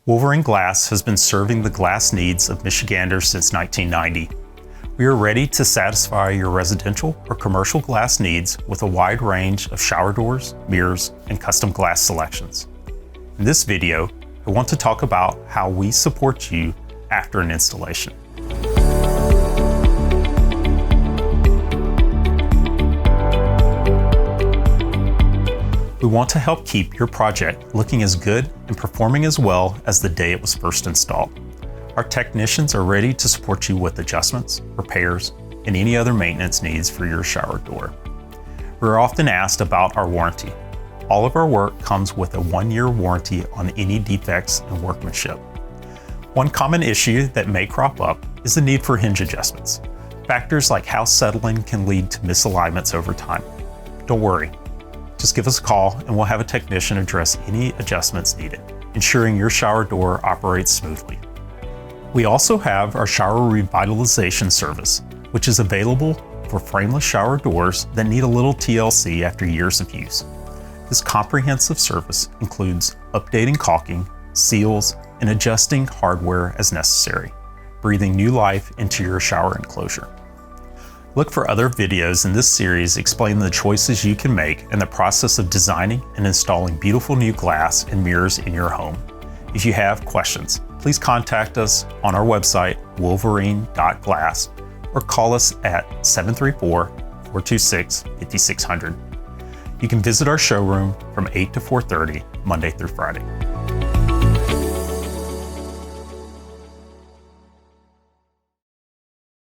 Wolverine Glass has been serving the glass needs of Michiganders since 1990. We are ready to satisfy your residential or commercial glass needs with a wide range of shower doors, mirrors, and custom glass selections. In this video, I want to talk about how we support you after an installation. We want to help keep your project looking as good and performing as well as the day it was first installed. Our technicians are ready to support you with adjustments, repairs, and any other maintenance needs for your shower door. We're often asked about our warranty. All of our work comes with a 1-year warranty on any defects and workmanship. One common issue that may crop up is the need for hinge adjustments. Factors like house settling can lead to misalignments over time. Don't worry. Just give us a call and we'll have a technician address any adjustments needed, ensuring your shower door operates smoothly. We also have our shower revitalization service, which is available for frameless shower doors that need a little TLC after years of use. This comprehensive service includes updating caulking, seals, and adjusting hardware as necessary, breathing new life into your shower enclosure. Look for other videos in this series explaining the choices you can make in the process of designing and installing beautiful new glass and mirrors in your home. If you have questions, please contact us on our website, wolverine.glass, or call us at 734-426-5600. You can visit our showroom from 8 to 4:30, Monday through Friday.